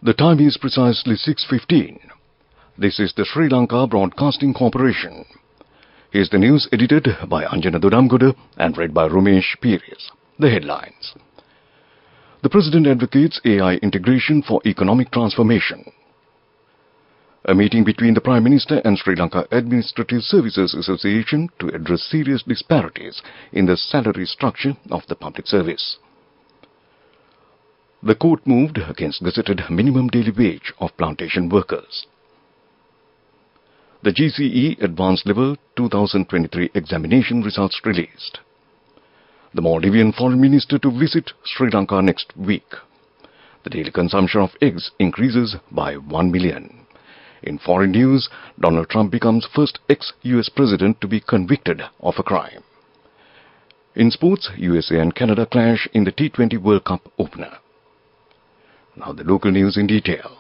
The time is precisely 6:15. This is the Sri Lanka Broadcasting Corporation. Here's the news edited by Anjana Dodamgoda and read by Rumesh Pires. The headlines. The President advocates AI integration for economic transformation. A meeting between the Prime Minister and Sri Lanka Administrative Services Association to address serious disparities in the salary structure of the public service. The court moved against gazetted minimum daily wage of plantation workers. The GCE Advanced Level 2023 examination results released. The Maldivian Foreign Minister to visit Sri Lanka next week. The daily consumption of eggs increases by 1 million. In foreign news, Donald Trump becomes first ex-US president to be convicted of a crime. In sports, USA and Canada clash in the T20 World Cup opener. Now the local news in detail.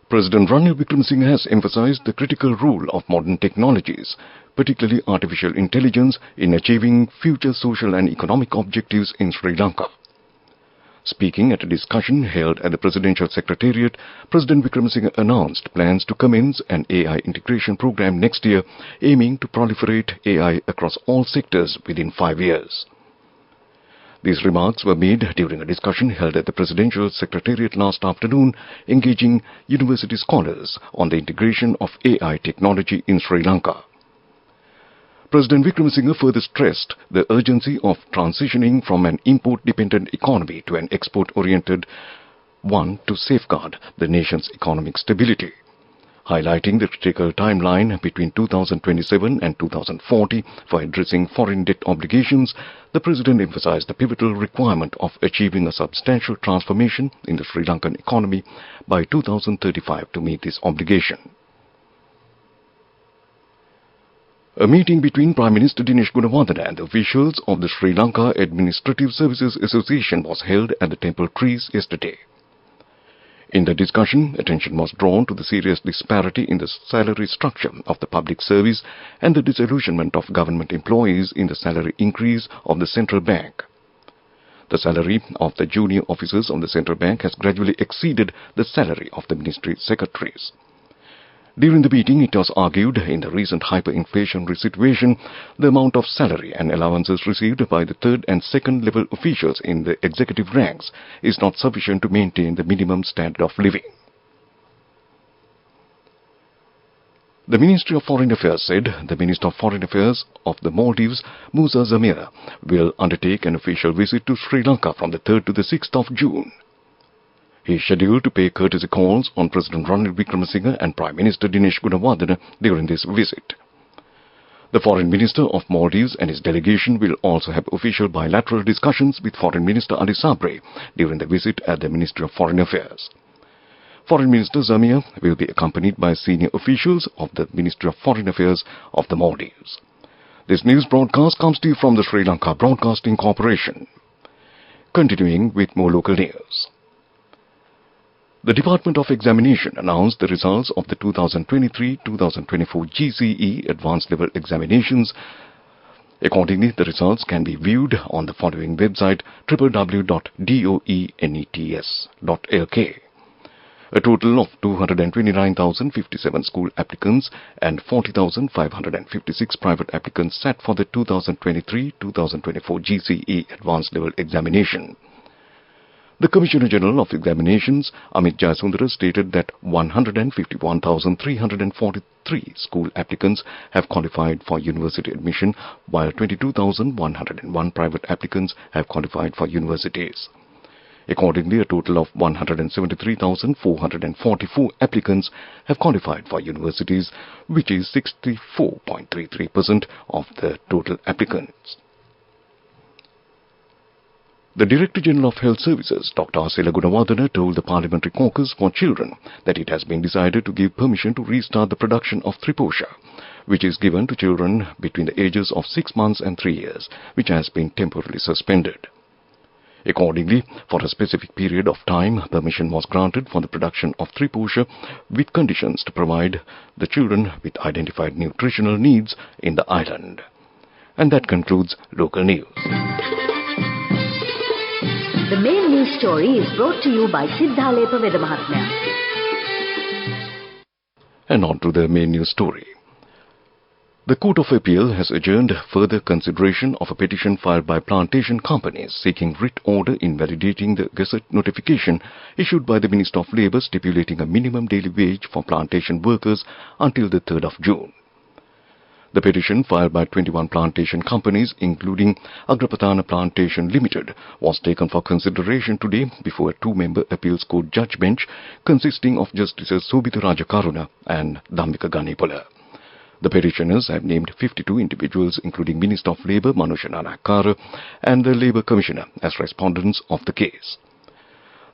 President Ranil Wickremesinghe has emphasized the critical role of modern technologies, particularly artificial intelligence, in achieving future social and economic objectives in Sri Lanka. Speaking at a discussion held at the Presidential Secretariat, President Wickremesinghe announced plans to commence an AI integration program next year, aiming to proliferate AI across all sectors within 5 years. These remarks were made during a discussion held at the Presidential Secretariat last afternoon, engaging university scholars on the integration of AI technology in Sri Lanka. President Wickremesinghe further stressed the urgency of transitioning from an import-dependent economy to an export-oriented one to safeguard the nation's economic stability. Highlighting the critical timeline between 2027 and 2040 for addressing foreign debt obligations, the President emphasized the pivotal requirement of achieving a substantial transformation in the Sri Lankan economy by 2035 to meet this obligation. A meeting between Prime Minister Dinesh Gunawardena and the officials of the Sri Lanka Administrative Services Association was held at the Temple Trees yesterday. In the discussion, attention was drawn to the serious disparity in the salary structure of the public service and the disillusionment of government employees in the salary increase of the central bank. The salary of the junior officers of the central bank has gradually exceeded the salary of the ministry secretaries. During the meeting, it was argued in the recent hyperinflationary situation, the amount of salary and allowances received by the third and second level officials in the executive ranks is not sufficient to maintain the minimum standard of living. The Ministry of Foreign Affairs said the Minister of Foreign Affairs of the Maldives, Musa Zamir, will undertake an official visit to Sri Lanka from the 3rd to the 6th of June. He is scheduled to pay courtesy calls on President Ranil Wickremesinghe and Prime Minister Dinesh Gunawardena during this visit. The Foreign Minister of Maldives and his delegation will also have official bilateral discussions with Foreign Minister Ali Sabre during the visit at the Ministry of Foreign Affairs. Foreign Minister Zamir will be accompanied by senior officials of the Ministry of Foreign Affairs of the Maldives. This news broadcast comes to you from the Sri Lanka Broadcasting Corporation. Continuing with more local news. The Department of Examination announced the results of the 2023-2024 GCE Advanced Level Examinations. Accordingly, the results can be viewed on the following website www.doenets.lk. A total of 229,057 school applicants and 40,556 private applicants sat for the 2023-2024 GCE Advanced Level Examination. The Commissioner General of Examinations, Amit Jayasundara, stated that 151,343 school applicants have qualified for university admission, while 22,101 private applicants have qualified for universities. Accordingly, a total of 173,444 applicants have qualified for universities, which is 64.33% of the total applicants. The Director General of Health Services, Dr. Asela Gunawardena, told the Parliamentary Caucus for Children that it has been decided to give permission to restart the production of Triposha, which is given to children between the ages of 6 months and 3 years, which has been temporarily suspended. Accordingly, for a specific period of time, permission was granted for the production of Triposha with conditions to provide the children with identified nutritional needs in the island. And that concludes local news. The main news news story is brought to you by Sinhala Mahatmya. And on to the main news story. The Court of Appeal has adjourned further consideration of a petition filed by plantation companies seeking writ order invalidating the Gazette notification issued by the Minister of Labour stipulating a minimum daily wage for plantation workers until the 3rd of June. The petition, filed by 21 plantation companies, including Agrapatana Plantation Limited, was taken for consideration today before a two-member appeals court judge bench consisting of Justices Sobhita Rajakaruna and Dhammika Ganipala. The petitioners have named 52 individuals, including Minister of Labour Manusha Nanakara and the Labour Commissioner, as respondents of the case.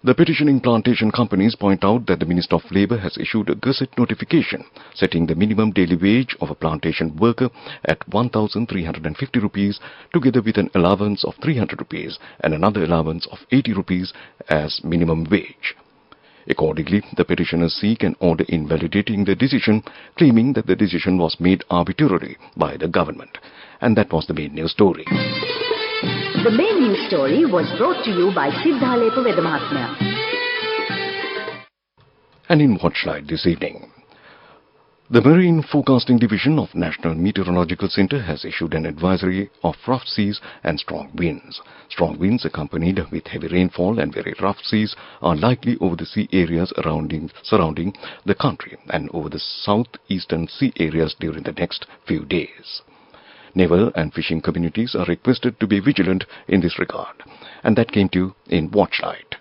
The petitioning plantation companies point out that the Minister of Labour has issued a Gazette notification setting the minimum daily wage of a plantation worker at 1,350 rupees together with an allowance of 300 rupees and another allowance of 80 rupees as minimum wage. Accordingly, the petitioners seek an order invalidating the decision, claiming that the decision was made arbitrarily by the government. And that was the main news story. The main news story was brought to you by Sinhala Mahatmya. And in Watchlight this evening, the Marine Forecasting Division of National Meteorological Centre has issued an advisory of rough seas and strong winds. Strong winds accompanied with heavy rainfall and very rough seas are likely over the sea areas surrounding the country and over the southeastern sea areas during the next few days. Naval and fishing communities are requested to be vigilant in this regard. And that came to you in Watchlight.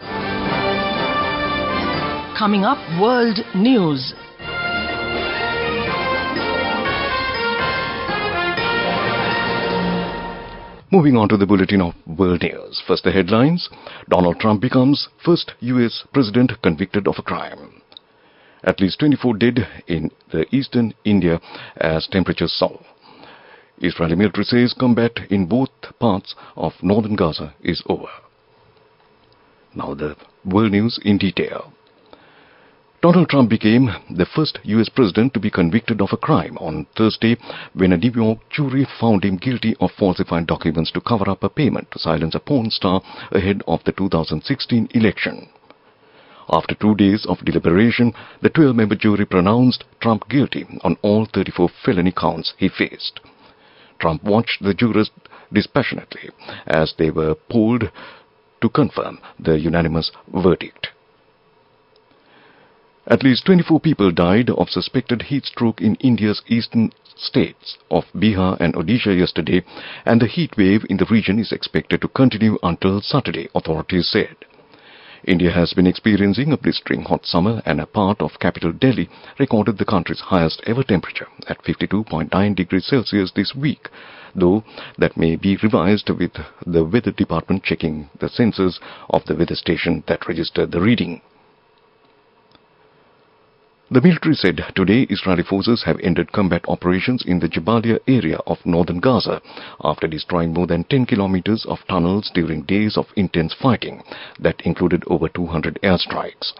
Coming up, World News. Moving on to the bulletin of world news. First, the headlines. Donald Trump becomes first U.S. president convicted of a crime. At least 24 dead in the eastern India as temperatures soar. Israeli military says combat in both parts of northern Gaza is over. Now the world news in detail. Donald Trump became the first U.S. president to be convicted of a crime on Thursday when a New York jury found him guilty of falsifying documents to cover up a payment to silence a porn star ahead of the 2016 election. After 2 days of deliberation, the 12-member jury pronounced Trump guilty on all 34 felony counts he faced. Trump watched the jurors dispassionately as they were polled to confirm the unanimous verdict. At least 24 people died of suspected heat stroke in India's eastern states of Bihar and Odisha yesterday, and the heat wave in the region is expected to continue until Saturday, authorities said. India has been experiencing a blistering hot summer, and a part of capital Delhi recorded the country's highest ever temperature at 52.9 degrees Celsius this week, though that may be revised with the weather department checking the sensors of the weather station that registered the reading. The military said today Israeli forces have ended combat operations in the Jabalia area of northern Gaza after destroying more than 10 kilometers of tunnels during days of intense fighting that included over 200 airstrikes.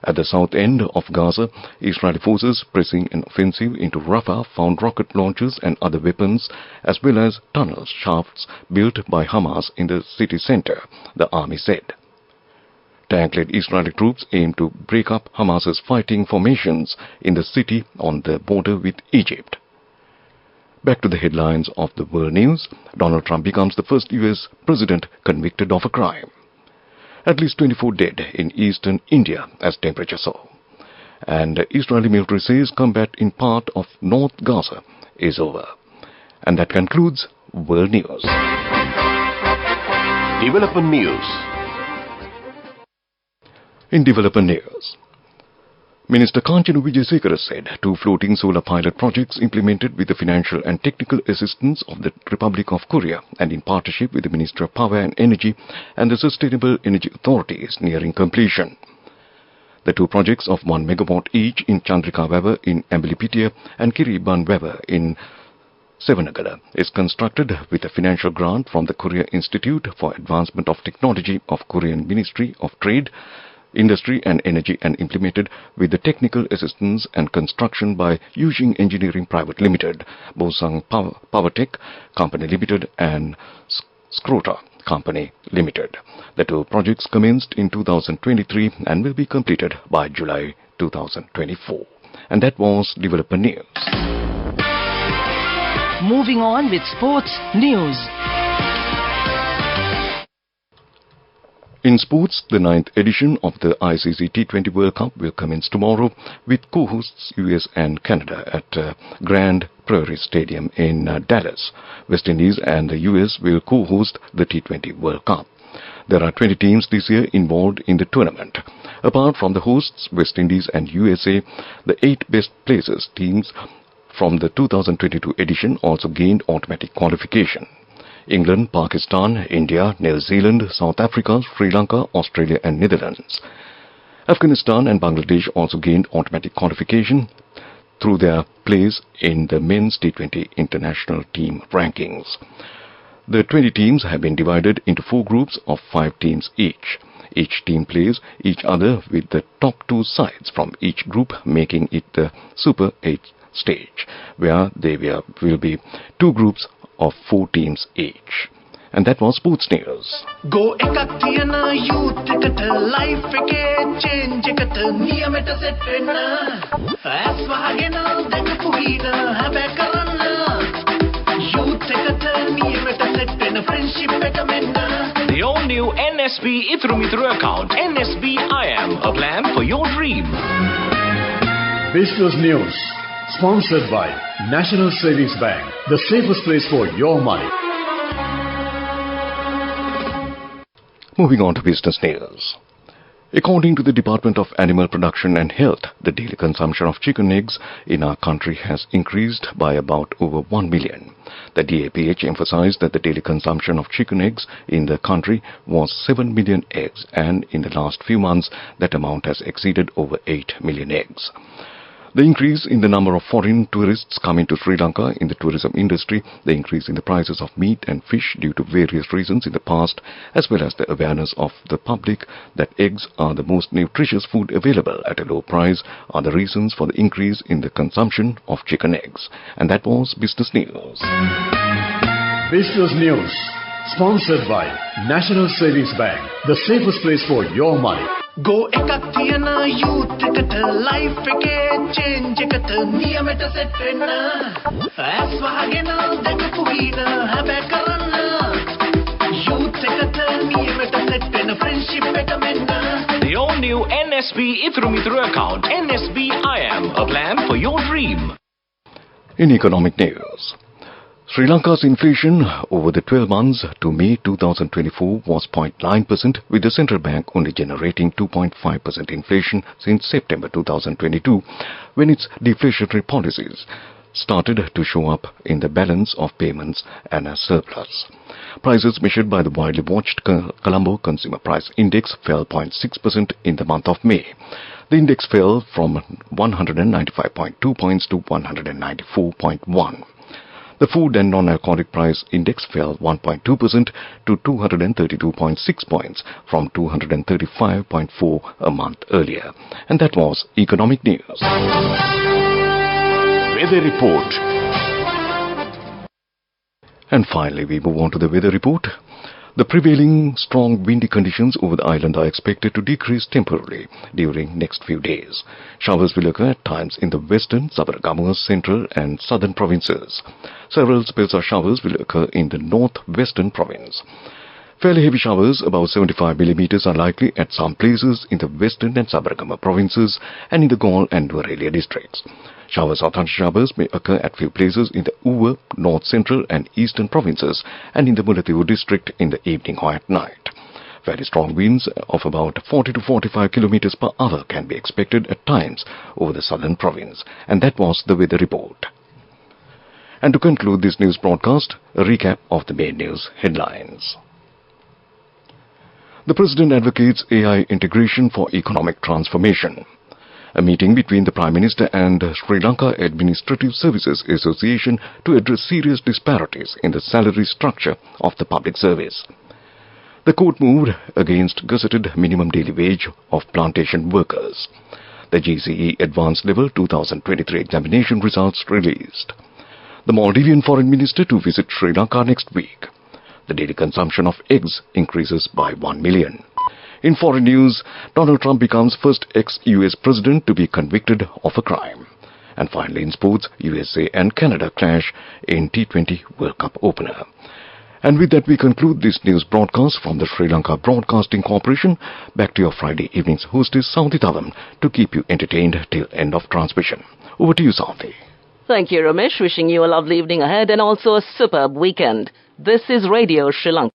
At the south end of Gaza, Israeli forces pressing an offensive into Rafah found rocket launchers and other weapons as well as tunnel shafts built by Hamas in the city center, the army said. Tank-led Israeli troops aim to break up Hamas's fighting formations in the city on the border with Egypt. Back to the headlines of the world news. Donald Trump becomes the first U.S. president convicted of a crime. At least 24 dead in eastern India as temperatures soar. And Israeli military says combat in part of North Gaza is over. And that concludes world news. Development news. In development news, Minister Kanchanu Wijesekara said 2 floating solar pilot projects implemented with the financial and technical assistance of the Republic of Korea and in partnership with the Ministry of Power and Energy and the Sustainable Energy Authority is nearing completion. The 2 projects of 1 megawatt each in Chandrika Weber in Ambalipitia and Kiriban Weber in Sevanagala is constructed with a financial grant from the Korea Institute for Advancement of Technology of Korean Ministry of Trade, Industry and Energy and implemented with the technical assistance and construction by Yujing Engineering Private Limited, Bosang Power Tech Company Limited and Scrota Company Limited. The two projects commenced in 2023 and will be completed by July 2024. And that was Developer News. Moving on with sports news. In sports, the 9th edition of the ICC T20 World Cup will commence tomorrow with co-hosts US and Canada at Grand Prairie Stadium in Dallas. West Indies and the US will co-host the T20 World Cup. There are 20 teams this year involved in the tournament. Apart from the hosts, West Indies and USA, the 8 best placers teams from the 2022 edition also gained automatic qualification. England, Pakistan, India, New Zealand, South Africa, Sri Lanka, Australia and Netherlands. Afghanistan and Bangladesh also gained automatic qualification through their place in the men's T20 international team rankings. The 20 teams have been divided into 4 groups of 5 teams each. Each team plays each other with the top 2 sides from each group, making it the Super 8 stage, where there will be 2 groups of 4 teams each. And that was sports news. Go ekakthiyana youth eකට life එකේ change එකට නියමෙට set වෙන්න ඇස් වහගෙන දැකපු ගීත හැබැයි කරන්න youth එකට නියමෙට set වෙන friendship එක මෙන්න. The all-new NSB Ithru account, NSB IM, a plan for your dream. Business News, sponsored by National Savings Bank, the safest place for your money. Moving on to business news. According to the Department of Animal Production and Health, the daily consumption of chicken eggs in our country has increased by about over 1 million. The DAPH emphasized that the daily consumption of chicken eggs in the country was 7 million eggs, and in the last few months that amount has exceeded over 8 million eggs. The increase in the number of foreign tourists coming to Sri Lanka in the tourism industry, the increase in the prices of meat and fish due to various reasons in the past, as well as the awareness of the public that eggs are the most nutritious food available at a low price are the reasons for the increase in the consumption of chicken eggs. And that was Business News. Business News, sponsored by National Savings Bank, the safest place for your money. Go ekakthiyana youth එකට life එකේ change එකට නියමෙට set වෙන්න ඇස් වහගෙන දැකපු ගීත හැබැයි කරන්න youth එකට නියමෙට set වෙන friendship එක මෙන්න. The all-new NSB Ithru account, NSB IM, a plan for your dream. In economic news, Sri Lanka's inflation over the 12 months to May 2024 was 0.9%, with the central bank only generating 2.5% inflation since September 2022, when its deflationary policies started to show up in the balance of payments and a surplus. Prices measured by the widely watched Colombo Consumer Price Index fell 0.6% in the month of May. The index fell from 195.2 points to 194.1. The food and non-alcoholic price index fell 1.2% to 232.6 points from 235.4 a month earlier. And that was economic news. Weather report. And finally, we move on to the weather report. The prevailing strong windy conditions over the island are expected to decrease temporarily during next few days. Showers will occur at times in the western, Sabaragamuwa, central and southern provinces. Several spells of showers will occur in the northwestern province. Fairly heavy showers, about 75 millimeters, are likely at some places in the western and Sabaragamuwa provinces and in the Galle and Nuwara districts. Showers or thundershowers may occur at few places in the Uva, north central and eastern provinces and in the Mullaitivu district in the evening or at night. Very strong winds of about 40 to 45 kilometers per hour can be expected at times over the southern province. And that was the weather report. And to conclude this news broadcast, a recap of the main news headlines. The President advocates AI integration for economic transformation. A meeting between the Prime Minister and Sri Lanka Administrative Services Association to address serious disparities in the salary structure of the public service. The court moved against gazetted minimum daily wage of plantation workers. The GCE Advanced Level 2023 examination results released. The Maldivian Foreign Minister to visit Sri Lanka next week. The daily consumption of eggs increases by 1 million. In foreign news, Donald Trump becomes first ex-US president to be convicted of a crime. And finally in sports, USA and Canada clash in T20 World Cup opener. And with that we conclude this news broadcast from the Sri Lanka Broadcasting Corporation. Back to your Friday evening's hostess Saunthi Thavam to keep you entertained till end of transmission. Over to you, Saunthi. Thank you, Ramesh. Wishing you a lovely evening ahead and also a superb weekend. This is Radio Sri Lanka.